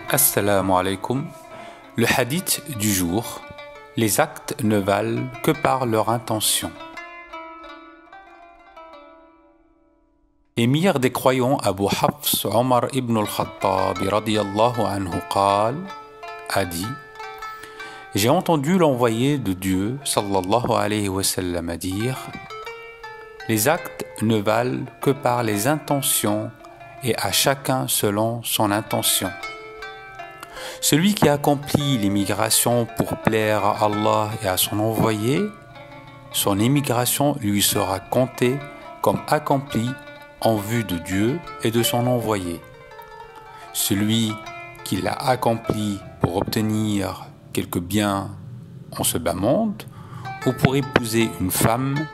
Assalamu alaikum. Le hadith du jour. Les actes ne valent que par leur intention. Émir des croyants Abu Hafs Omar ibn al-Khattab radiyallahu anhu a dit: j'ai entendu l'envoyé de Dieu sallallahu alayhi wa sallam dire: les actes ne valent que par les intentions et à chacun selon son intention. Celui qui accomplit l'immigration pour plaire à Allah et à son envoyé, son immigration lui sera comptée comme accomplie en vue de Dieu et de son envoyé. Celui qui l'a accompli pour obtenir quelque bien en ce bas monde ou pour épouser une femme,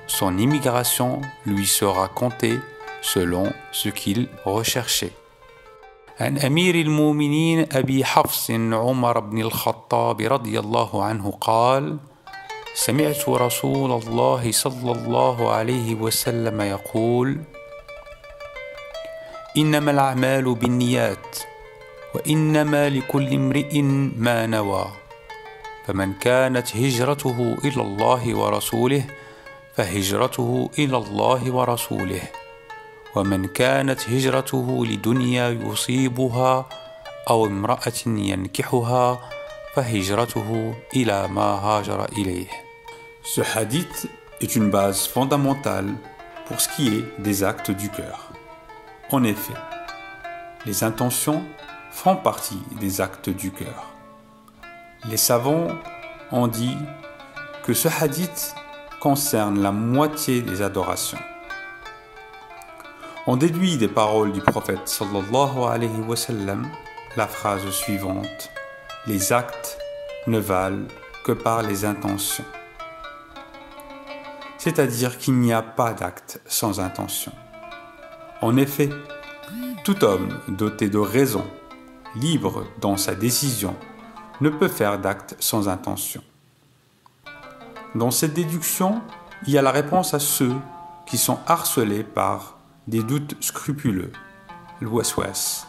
son immigration lui sera comptée selon ce qu'il recherchait. عن أمير المؤمنين أبي حفص عمر بن الخطاب رضي الله عنه قال: سمعت رسول الله صلى الله عليه وسلم يقول: إنما الأعمال بالنيات وإنما لكل امرئ ما نوى فمن كانت هجرته إلى الله ورسوله فهجرته إلى الله ورسوله ومن كانت هجرته لدنيا يصيبها أو امرأة ينكحها فهجرته إلى ما هاجر إليه. Ce hadith est une base fondamentale pour ce qui est des actes du cœur. En effet, les intentions font partie des actes du cœur. Les savants ont dit que ce hadith concerne la moitié des adorations. On déduit des paroles du prophète sallallahu alayhi wa sallam la phrase suivante: les actes ne valent que par les intentions. C'est-à-dire qu'il n'y a pas d'acte sans intention. En effet, tout homme doté de raison, libre dans sa décision, ne peut faire d'acte sans intention. Dans cette déduction, il y a la réponse à ceux qui sont harcelés par des doutes scrupuleux, le waswas,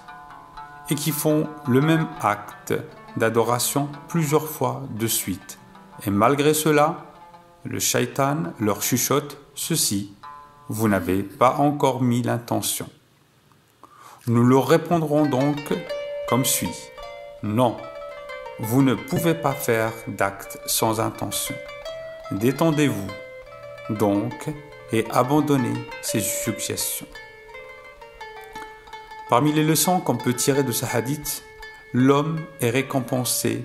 et qui font le même acte d'adoration plusieurs fois de suite. Et malgré cela, le shaitan leur chuchote ceci: vous n'avez pas encore mis l'intention. Nous leur répondrons donc comme suit: non, vous ne pouvez pas faire d'acte sans intention. Détendez-vous donc et abandonnez ces suggestions. Parmi les leçons qu'on peut tirer de ce hadith, l'homme est récompensé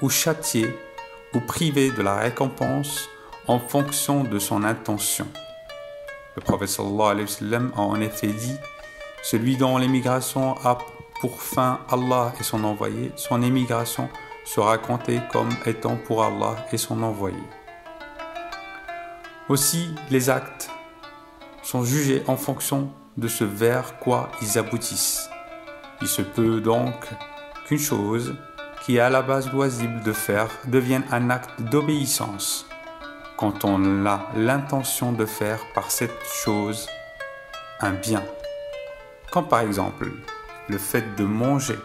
ou châtié ou privé de la récompense en fonction de son intention. Le prophète sallallahu alayhi wa sallam a en effet dit: celui dont l'émigration a pour fin Allah et son envoyé, son émigration sera comptée comme étant pour Allah et son envoyé. Aussi, les actes sont jugés en fonction de ce vers quoi ils aboutissent. Il se peut donc qu'une chose qui est à la base loisible de faire devienne un acte d'obéissance quand on a l'intention de faire par cette chose un bien. Comme par exemple le fait de manger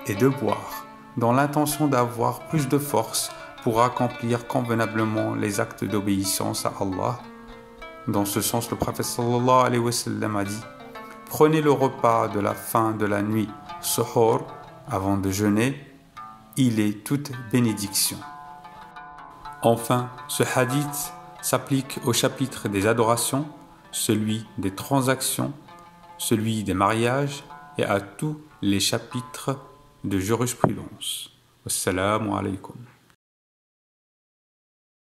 et de boire dans l'intention d'avoir plus de force pour accomplir convenablement les actes d'obéissance à Allah. Dans ce sens, le prophète sallallahu alayhi wa sallam a dit: prenez le repas de la fin de la nuit, suhoor, avant de jeûner, il est toute bénédiction. Enfin, ce hadith s'applique au chapitre des adorations, celui des transactions, celui des mariages et à tous les chapitres de jurisprudence. Assalamu alaikum.